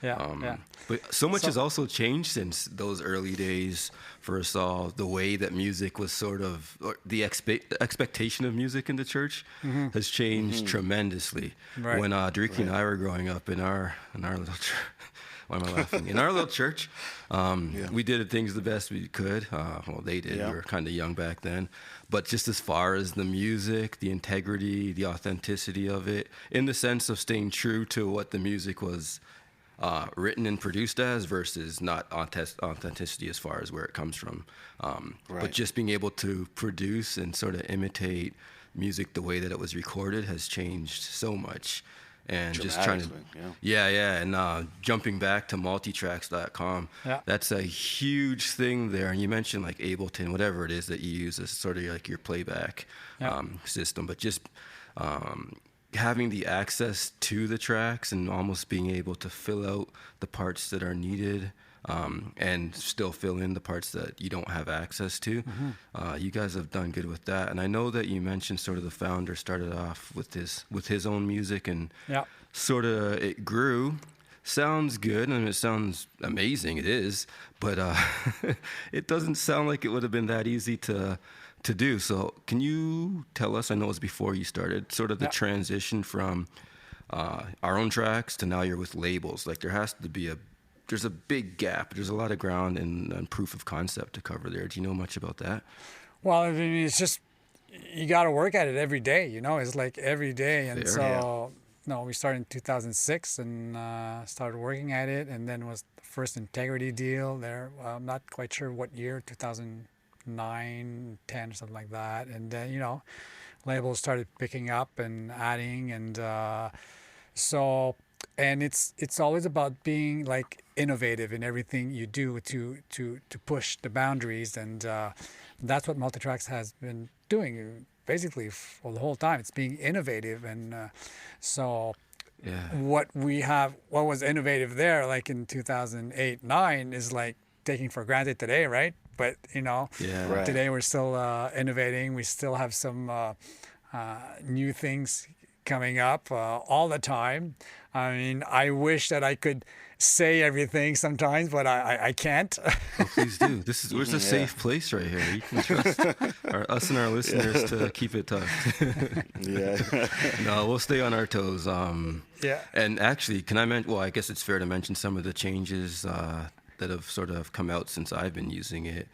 Yeah. But so much has also changed since those early days for us all. The way that music was sort of, or the expectation of music in the church has changed tremendously. Right. When Driki and I were growing up in our little church, why am I laughing? In our little church, we did things the best we could. Well, they did. Yeah. We were kind of young back then. But just as far as the music, the integrity, the authenticity of it, in the sense of staying true to what the music was written and produced as versus not authenticity as far as where it comes from. But just being able to produce and sort of imitate music the way that it was recorded has changed so much. And just trying to, and jumping back to multitracks.com, that's a huge thing there. And you mentioned like Ableton, whatever it is that you use as sort of like your playback system, but just having the access to the tracks and almost being able to fill out the parts that are needed and still fill in the parts that you don't have access to. You guys have done good with that. And I know that you mentioned sort of the founder started off with his own music and sort of it grew. Sounds good, and it sounds amazing. It is, but it doesn't sound like it would have been that easy to do. So can you tell us, I know it was before you started, sort of the transition from our own tracks to now you're with labels? Like there has to be there's a big gap. There's a lot of ground and proof of concept to cover there. Do you know much about that? Well, I mean, it's just, you got to work at it every day, it's like every day. And we started in 2006 and started working at it, and then was the first integrity deal there. I'm not quite sure what year, 2009, 10 or something like that. And then, labels started picking up and adding, and and it's always about being like innovative in everything you do to push the boundaries, and that's what Multitracks has been doing basically for the whole time. It's being innovative, and what was innovative there, like in 2008-9, is like taking for granted today, right? But today we're still innovating. We still have some new things coming up all the time. I mean, I wish that I could say everything sometimes, but I can't. Oh, please do. Where's a safe place right here. You can trust us and our listeners to keep it tough. No, we'll stay on our toes. And actually, can I mention? Well, I guess it's fair to mention some of the changes that have sort of come out since I've been using it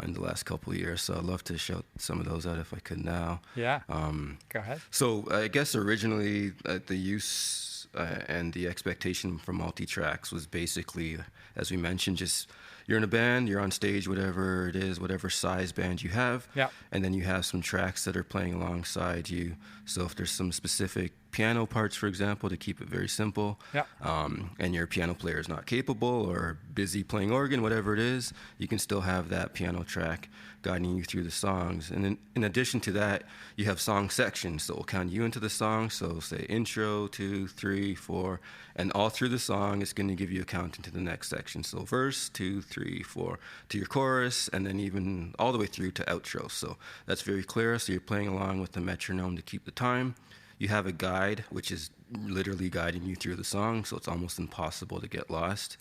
in the last couple of years. So I'd love to shout some of those out if I could now. Go ahead. So I guess originally the use and the expectation from Multitracks was basically, as we mentioned, just you're in a band, you're on stage, whatever it is, whatever size band you have, and then you have some tracks that are playing alongside you. So if there's some specific piano parts, for example, to keep it very simple, and your piano player is not capable or busy playing organ, whatever it is, you can still have that piano track guiding you through the songs. And in addition to that, you have song sections, so it'll count you into the song. So say intro, 2, 3, 4, and all through the song, it's going to give you a count into the next section. So verse, 2, 3, 4, to your chorus, and then even all the way through to outro. So that's very clear. So you're playing along with the metronome to keep the time. You have a guide, which is literally guiding you through the song, so it's almost impossible to get lost.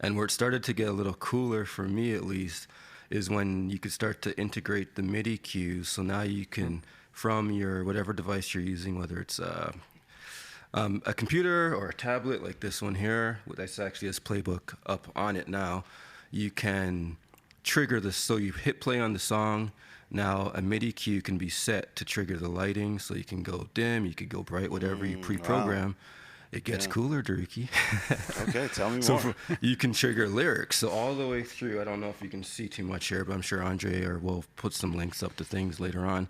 And where it started to get a little cooler, for me at least, is when you could start to integrate the MIDI cues. So now you can, from your whatever device you're using, whether it's a computer or a tablet like this one here, that's actually this playbook up on it now, you can trigger this. So you hit play on the song. Now a MIDI cue can be set to trigger the lighting, so you can go dim, you could go bright, whatever you pre-program. It gets cooler, Duriki. Okay, tell me more. So you can trigger lyrics. So all the way through, I don't know if you can see too much here, but I'm sure Andre or we'll put some links up to things later on.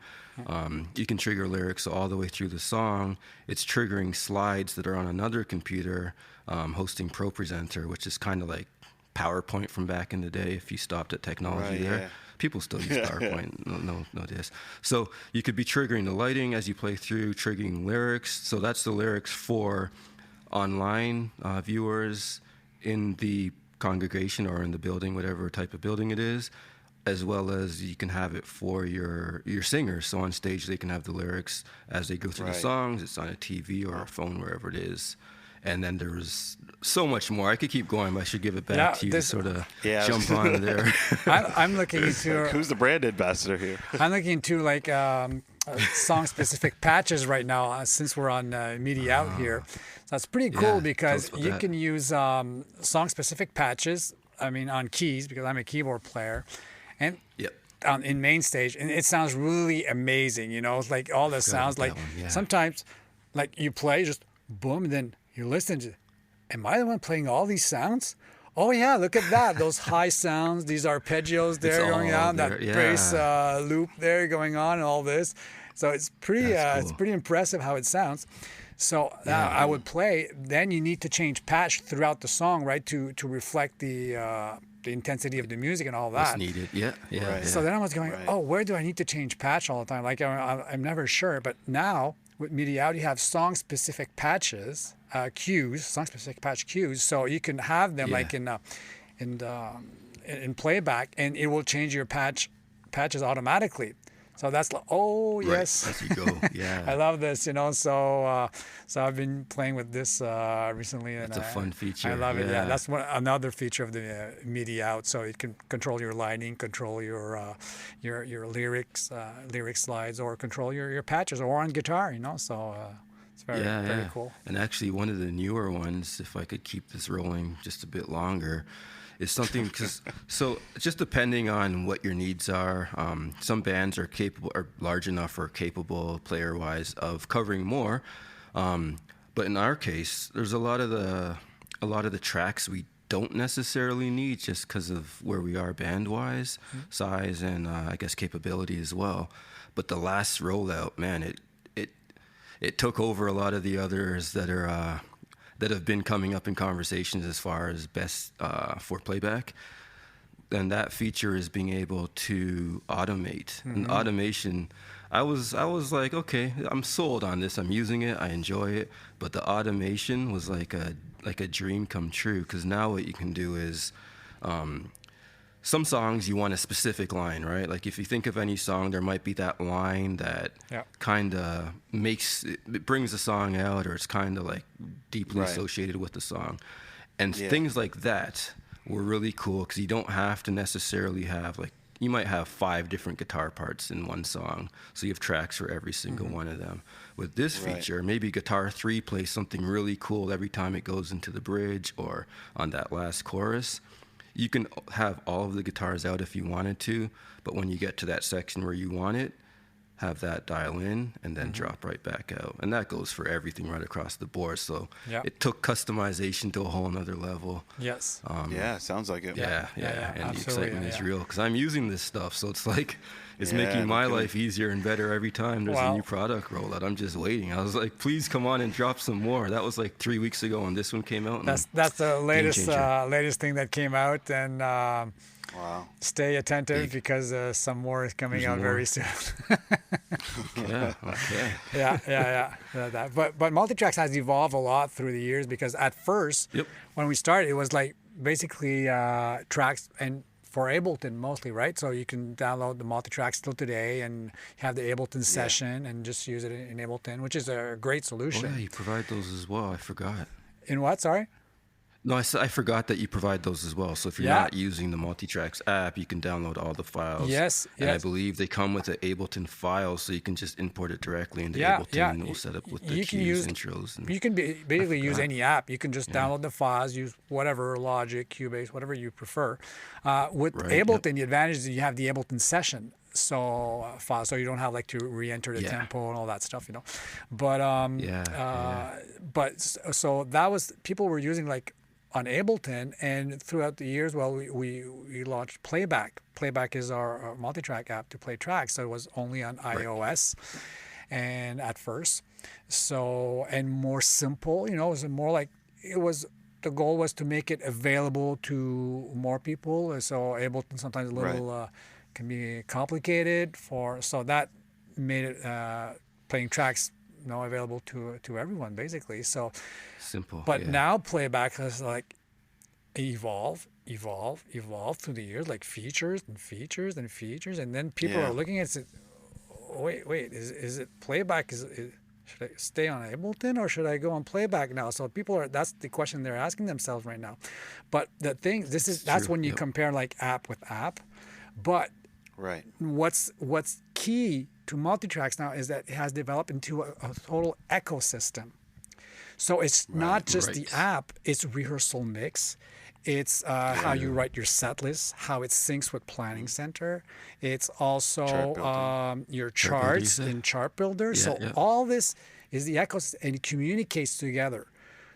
You can trigger lyrics. So all the way through the song, it's triggering slides that are on another computer hosting ProPresenter, which is kind of like PowerPoint from back in the day if you stopped at technology there. People still use PowerPoint, no this. So you could be triggering the lighting as you play through, triggering lyrics. So that's the lyrics for online viewers in the congregation or in the building, whatever type of building it is, as well as you can have it for your singers. So on stage, they can have the lyrics as they go through the songs. It's on a TV or a phone, wherever it is. And then there was so much more. I could keep going, but I should give it back to you to sort of jump on there. I'm looking into who's the brand ambassador here? I'm looking into like song-specific patches right now since we're on MIDI out here. So that's pretty cool because you can use song-specific patches. I mean, on keys because I'm a keyboard player, and in main stage, and it sounds really amazing. You know, it's like all the sounds. Like sometimes, like you play just boom, and then you listen to. Am I the one playing all these sounds? Oh yeah, look at that! Those high sounds, these arpeggios there going on, that bass loop there going on, and all this. So it's pretty, it's pretty impressive how it sounds. So I would play. Then you need to change patch throughout the song, right, to reflect the intensity of the music and all that. What's needed? Yeah. So then I was going, oh, where do I need to change patch all the time? Like I'm never sure. But now with MIDI out, you have song-specific patches, cues, song-specific patch cues. So you can have them like in playback, and it will change your patches automatically. So that's like, yes. As you go, yeah. I love this, you know. So I've been playing with this recently, and it's a fun feature. I love it. Yeah, that's another feature of the MIDI out. So you can control your lighting, control your lyrics, lyric slides, or control your patches, or on guitar, you know. So it's very cool. And actually, one of the newer ones, if I could keep this rolling just a bit longer, is something because so just depending on what your needs are, some bands are large enough or capable player-wise of covering more, but in our case, there's a lot of the tracks we don't necessarily need just because of where we are band-wise, size, and I guess capability as well. But the last rollout, man, it took over a lot of the others that have been coming up in conversations as far as best for playback. And that feature is being able to automate. And automation, I was like, okay, I'm sold on this. I'm using it. I enjoy it. But the automation was like a dream come true, because now what you can do is some songs you want a specific line, right? Like if you think of any song, there might be that line that kind of it brings the song out, or it's kind of like deeply associated with the song. And things like that were really cool because you don't have to necessarily have you might have 5 different guitar parts in one song. So you have tracks for every single one of them. With this feature, maybe guitar 3 plays something really cool every time it goes into the bridge or on that last chorus. You can have all of the guitars out if you wanted to, but when you get to that section where you want it, have that dial in and then drop right back out. And that goes for everything right across the board. So it took customization to a whole nother level. Yes. Sounds like it. Yeah. And the excitement is real because I'm using this stuff. So it's like, it's making my life easier and better every time there's a new product rollout. I'm just waiting. I was like, please come on and drop some more. That was like 3 weeks ago when this one came out. That's the latest thing that came out. And stay attentive because some more is coming out very soon. But Multitracks has evolved a lot through the years because at first, when we started, it was like basically tracks and for Ableton mostly, right? So you can download the Multitracks still today and have the Ableton session and just use it in Ableton, which is a great solution. Oh yeah, you provide those as well. I forgot. In what? Sorry? No, I forgot that you provide those as well. So if you're not using the Multitracks app, you can download all the files. Yes. And I believe they come with an Ableton file, so you can just import it directly into Ableton, and it will set up with the cues, intros. And you can basically use any app. You can just download the files, use whatever, Logic, Cubase, whatever you prefer. With Ableton, the advantage is you have the Ableton session. So you don't have to re-enter the tempo and all that stuff, you know. But so that was, people were using on Ableton, and throughout the years, we launched Playback. Playback is our multi-track app to play tracks. So it was only on iOS, and at first, and more simple. You know, it was the goal was to make it available to more people. So Ableton sometimes a little can be complicated so that made it playing tracks available to everyone basically. So simple. But now Playback has evolved through the years, features and features and features, and then people are looking at it. Wait, is it Playback? Should I stay on Ableton or should I go on playback now? So that's the question they're asking themselves right now. But the thing, that's true. when you Yep. compare like app with app. But Right. what's key to Multitracks now is that it has developed into a total ecosystem. So it's not just the Right. app, it's Rehearsal Mix. It's how you write your set list, how it syncs with Planning Center. It's also Chart builder. your Chart builder, you charts said? in Chart Builder. Yeah, So yeah. all this is the ecosystem and it communicates together.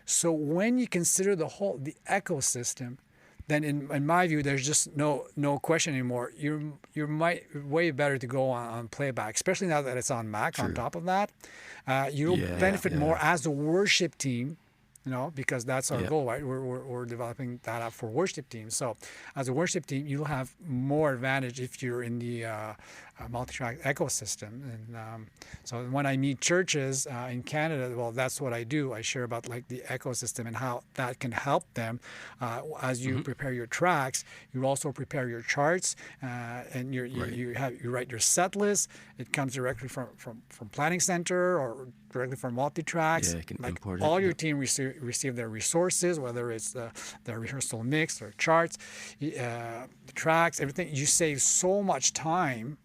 So when you consider the ecosystem, then in my view, there's just no question anymore. You're way better to go on playback, especially now that it's on Mac. On top of that, you'll Yeah, benefit more yeah. as a worship team, because that's our Yeah. goal, right? We're developing that app for worship teams. So as a worship team, you'll have more advantage if you're in the multi-track ecosystem. And so when I meet churches in Canada, well, that's what I do. I share about like the ecosystem and how that can help them as you prepare your tracks. You also prepare your charts, and you write your set list. It comes directly from Planning Center or directly from Multitracks. Yeah, you can like import it, all your yep. team receive their resources, whether it's the rehearsal mix or charts, the tracks, everything. You save so much time.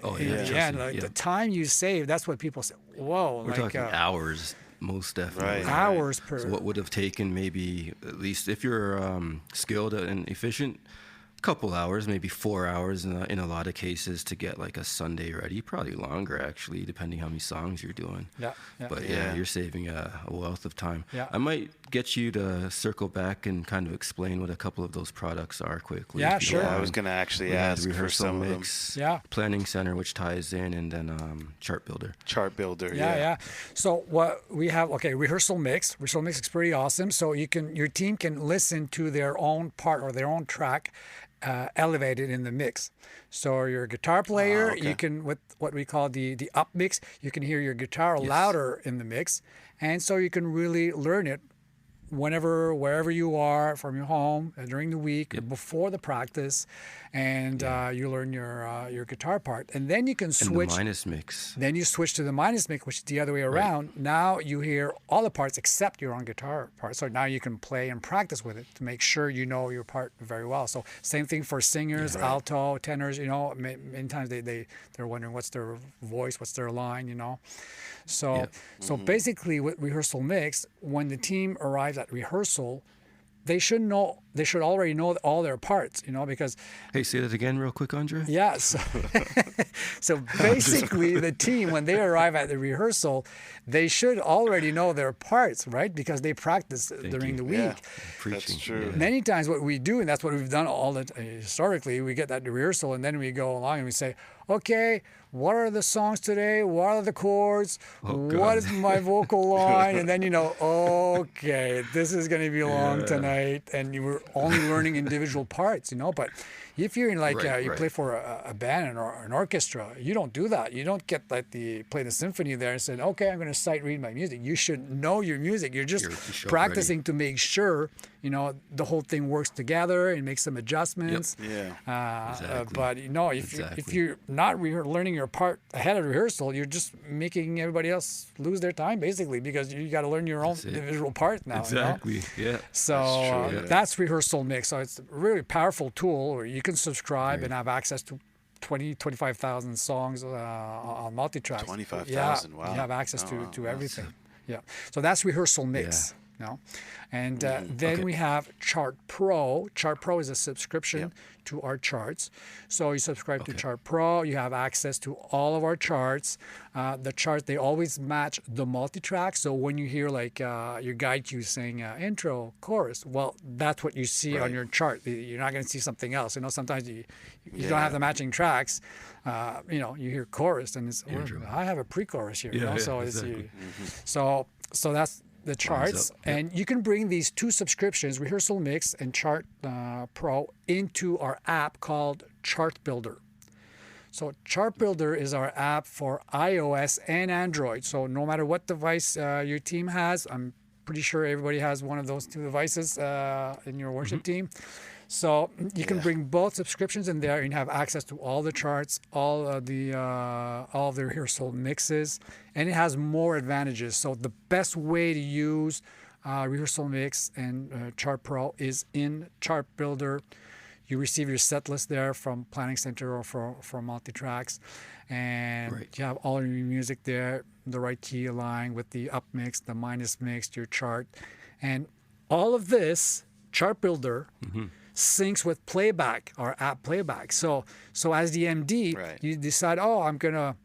Oh In yeah. the trust end, me, like yeah. the time you save, that's what people say. Whoa, We're like talking hours, most definitely. Right. hours per. So what would have taken maybe at least if you're skilled and efficient, a couple hours, maybe 4 hours in a lot of cases to get like a Sunday ready. Probably longer actually, depending how many songs you're doing. Yeah, yeah. But Yeah. you're saving a wealth of time. Yeah. I might get you to circle back and kind of explain what a couple of those products are quickly. Yeah, if you sure. don't Yeah, I was mind. going to actually We had ask for Rehearsal some of them. Mix, Yeah. Planning Center, which ties in, and then Chart Builder. Chart builder. Yeah. So what we have, rehearsal mix. Rehearsal mix is pretty awesome. So your team can listen to their own part or their own track elevated in the mix. So your guitar player, okay. you can, with what we call the up mix, you can hear your guitar louder in the mix. And so you can really learn it wherever you are, from your home, during the week, before the practice, and you learn your guitar part, and then you can And switch. the minus mix. Then you switch to the minus mix, which is the other way around. Now you hear all the parts except your own guitar part. So now you can play and practice with it to make sure you know your part very well. So same thing for singers, alto, tenors. Many times they're wondering what's their voice, what's their line. So basically with rehearsal mix, when the team arrives at rehearsal, they should already know all their parts, because Hey, say that again real quick, Andre. yeah, so basically the team, when they arrive at the rehearsal, they should already know their parts, right? Because they practice during you. the week. Yeah, Preaching. that's true. Yeah. Many times what we do, and that's what we've done historically, we get that rehearsal and then we go along and we say, okay, what are the songs today? What are the chords? What is my vocal line? And then okay, this is going to be long tonight. And you were only learning individual parts, But if you're in you play for a band or an orchestra, you don't do that. You don't get play the symphony there and say, okay, I'm going to sight read my music. You should know your music. You're just show up practicing to make sure, the whole thing works together and make some adjustments. Yeah. Exactly. But if you're not learning your part ahead of rehearsal, you're just making everybody else lose their time basically, because you got to learn your own individual part now. Exactly. Yeah. So that's rehearsal mix. So it's a really powerful tool where you can subscribe and have access to 25,000 songs on Multitracks. 25,000, wow. You have access to everything. Yeah. So that's rehearsal mix. And then we have Chart Pro. Chart Pro is a subscription to our charts. So you subscribe to Chart Pro, you have access to all of our charts. The charts, they always match the multi-track. So when you hear your guide cue saying intro, chorus, well, that's what you see on your chart. You're not going to see something else. Sometimes you don't have the matching tracks. You hear chorus and it's, I have a pre-chorus here. So exactly. So that's the charts, and you can bring these two subscriptions, Rehearsal Mix and Chart Pro, into our app called Chart Builder. So Chart Builder is our app for iOS and Android. So no matter what device your team has, I'm pretty sure everybody has one of those two devices in your worship team. So you can bring both subscriptions in there and have access to all the charts, all of the rehearsal mixes, and it has more advantages. So the best way to use Rehearsal Mix and Chart Pro is in Chart Builder. You receive your set list there from Planning Center or from Multitracks, and you have all your music there, the right key aligned with the up mix, the minus mix, your chart, and all of this Chart Builder syncs with playback or app playback. So as the MD, you decide, I'm gonna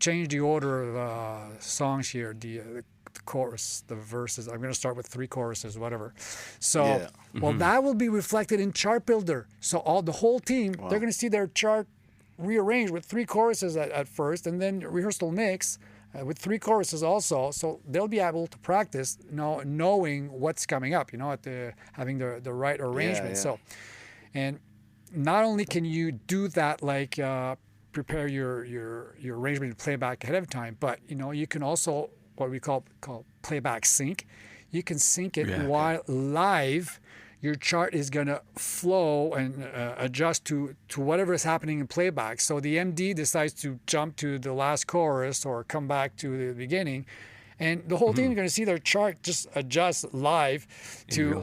change the order of songs here, the chorus, the verses. I'm gonna start with 3 choruses, whatever. So that will be reflected in Chart Builder. So the whole team, they're gonna see their chart rearranged with 3 choruses at first, and then Rehearsal Mix with 3 choruses also. So they'll be able to practice, knowing what's coming up, having the right arrangement. So, and not only can you do that, like prepare your arrangement and playback ahead of time, but you can also what we call playback sync. You can sync it while live. Your chart is going to flow and adjust to whatever is happening in playback. So the MD decides to jump to the last chorus or come back to the beginning, and the whole team is going to see their chart just adjust live to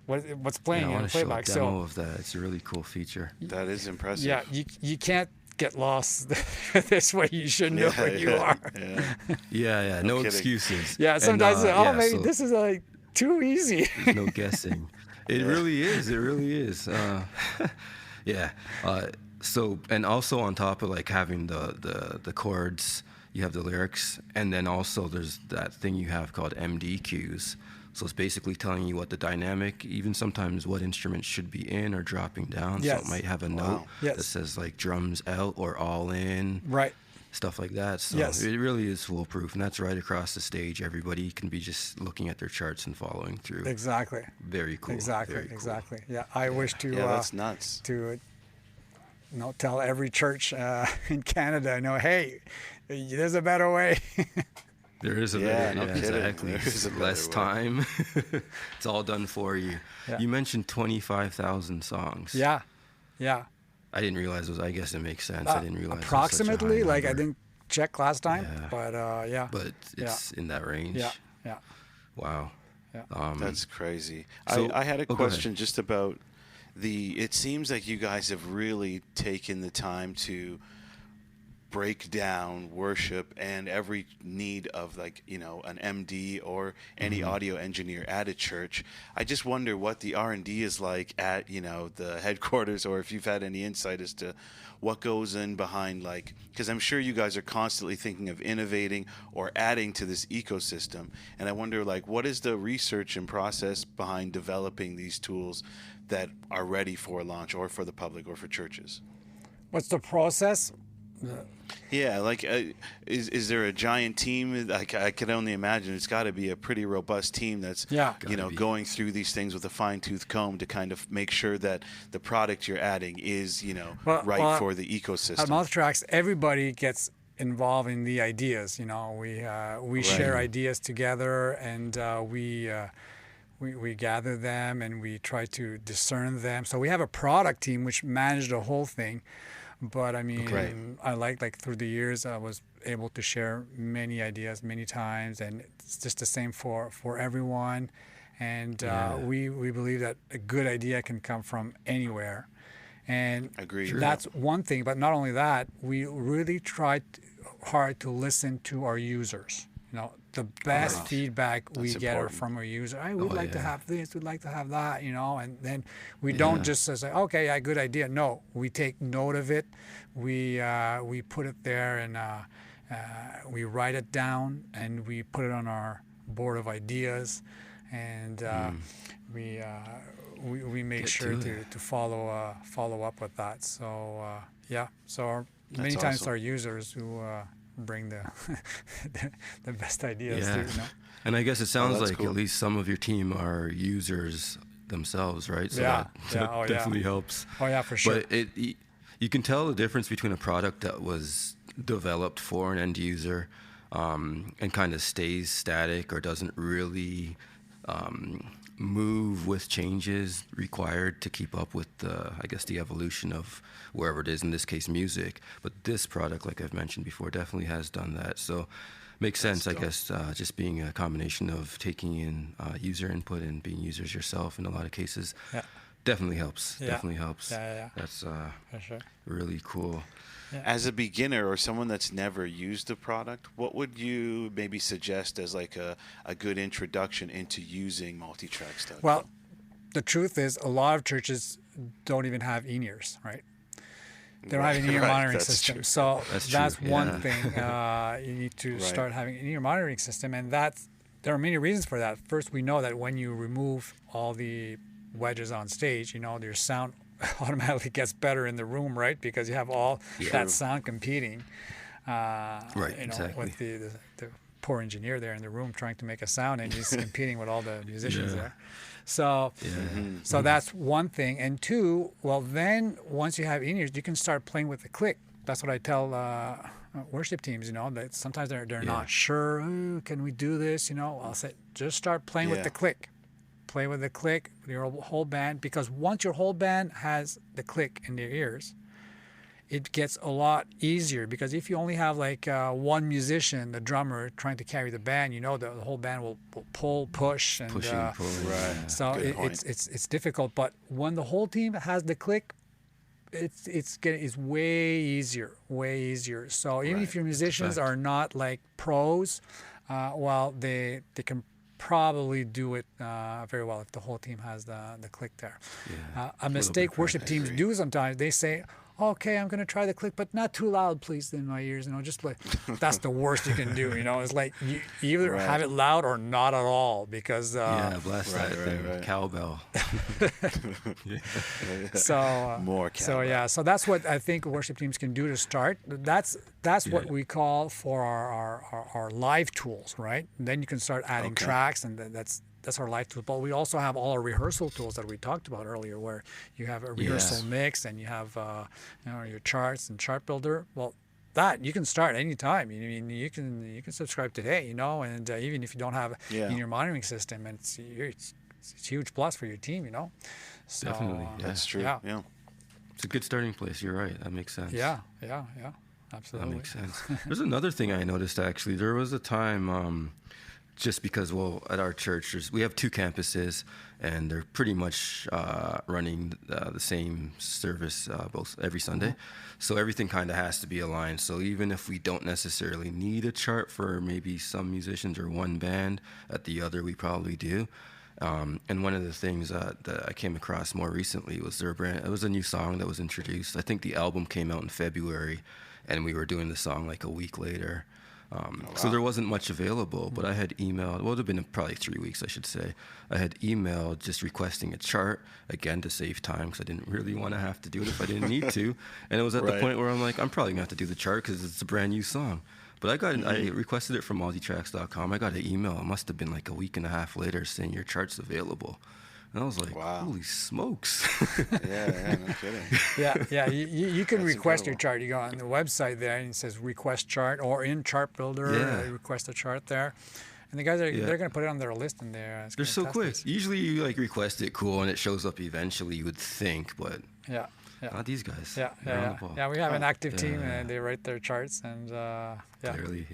what's playing in playback. Show a demo of that. It's a really cool feature. That is impressive. Yeah, you can't get lost this way. You should know where you are. No excuses. Yeah, sometimes maybe this is like too easy. There's no guessing. It really is. It really is. So, and also on top of like having the chords, you have the lyrics, and then also there's that thing you have called MD cues. So it's basically telling you what the dynamic, even sometimes what instrument should be in or dropping down. So it might have a note that says like drums out or all in. Right. Stuff like that. So it really is foolproof, and that's right across the stage. Everybody can be just looking at their charts and following through. Exactly. Very cool. Exactly. Yeah, I wish to. That's nuts. To tell every church in Canada, hey, there's a better way. There is a better way. Exactly. There's a less time. It's all done for you. Yeah. You mentioned 25,000 songs. Yeah. I didn't realize I guess it makes sense. I didn't realize approximately. It was such a high I number. didn't check last time, but But it's in that range. Yeah. Wow. Yeah. That's crazy. So, I had a question just about it seems like you guys have really taken the time to break down worship and every need of an MD or any audio engineer at a church. I just wonder what the R&D is like at the headquarters, or if you've had any insight as to what goes in behind, because I'm sure you guys are constantly thinking of innovating or adding to this ecosystem, and I wonder what is the research and process behind developing these tools that are ready for launch or for the public or for churches? What's the process? Yeah, is there a giant team? I can only imagine it's got to be a pretty robust team that's going through these things with a fine-tooth comb to kind of make sure that the product you're adding is right for the ecosystem. At Multitracks, everybody gets involved in the ideas. We share ideas together, and we gather them and we try to discern them. So we have a product team which managed the whole thing. But I mean, I like through the years, I was able to share many ideas many times, and it's just the same for everyone. And we believe that a good idea can come from anywhere. And that's one thing. But not only that, we really tried hard to listen to our users. The best feedback we get are from our user. We'd like to have this, we'd like to have that, and then we don't just say, okay, good idea. No, we take note of it. We put it there, and we write it down, and we put it on our board of ideas, and we make sure to follow up with that. So many times our users who bring the best ideas too. And I guess it sounds like at least some of your team are users themselves, right? So that definitely helps. Oh yeah, for sure. But you can tell the difference between a product that was developed for an end user and kind of stays static or doesn't really move with changes required to keep up with the evolution of wherever it is, in this case music. But this product, like I've mentioned before, definitely has done that. So makes sense, I guess, just being a combination of taking in user input and being users yourself in a lot of cases. Yeah. Definitely helps. Yeah. Definitely helps. Yeah. That's For sure. really cool. Yeah. As a beginner or someone that's never used the product, what would you maybe suggest as like a good introduction into using multitracks? Well, the truth is a lot of churches don't even have in-ears, right? They don't have an in-ear monitoring system. True. So that's true, one thing. You need to start having an in-ear monitoring system. And there are many reasons for that. First, we know that when you remove all the wedges on stage, your sound automatically gets better in the room, right? Because you have all that sound competing. Exactly. With the poor engineer there in the room trying to make a sound, and he's competing with all the musicians there. So, so that's one thing. And two, well, then once you have in-ears, you can start playing with the click. That's what I tell worship teams. That sometimes they're not sure. "Ooh, can we do this?" I'll say just start playing with the click. Play with the click with your whole band, because once your whole band has the click in their ears, it gets a lot easier. Because if you only have like one musician, the drummer, trying to carry the band, the whole band will pull, push, and Pull, right. So it's difficult. But when the whole team has the click, it's way easier. So even if your musicians are not like pros, well, they can probably do it very well if the whole team has the click there. A mistake worship teams do sometimes, they say, "Okay, I'm going to try the click, but not too loud, please, in my ears." Just like, that's the worst you can do. It's like you either have it loud or not at all, because blast that thing, cowbell. More cowbell. So that's what I think worship teams can do to start. That's what we call for our live tools, right? And then you can start adding tracks, and that's our live tool. But we also have all our rehearsal tools that we talked about earlier, where you have a rehearsal mix, and you have your charts and chart builder. Well, that you can start anytime. You can subscribe today, and even if you don't have in your monitoring system, and it's a huge plus for your team, So, definitely, that's true. Yeah. It's a good starting place. You're right. That makes sense. Yeah. Absolutely. That makes sense. There's another thing I noticed, actually. There was a time, just because, at our church, we have 2 campuses, and they're pretty much running the same service both every Sunday. So everything kind of has to be aligned. So even if we don't necessarily need a chart for maybe some musicians or one band, at the other we probably do. And one of the things that I came across more recently was it was a new song that was introduced. I think the album came out in February, and we were doing the song like a week later. So there wasn't much available, but I had emailed, it would have been probably 3 weeks, I should say. I had emailed just requesting a chart, again, to save time, because I didn't really want to have to do it if I didn't need to. And it was at the point where I'm like, I'm probably going to have to do the chart because it's a brand new song. But I requested it from multitracks.com. I got an email. It must have been like a week and a half later saying your chart's available. And I was like, holy smokes. No kidding. You can request incredible. your chart. You go on the website there, and it says request chart, or in Chart Builder, request a chart there. And the guys they're going to put it on their list, and they're so quick. Usually you request it, cool, and it shows up eventually, you would think, but not these guys. We have an active team, and they write their charts, and Clearly,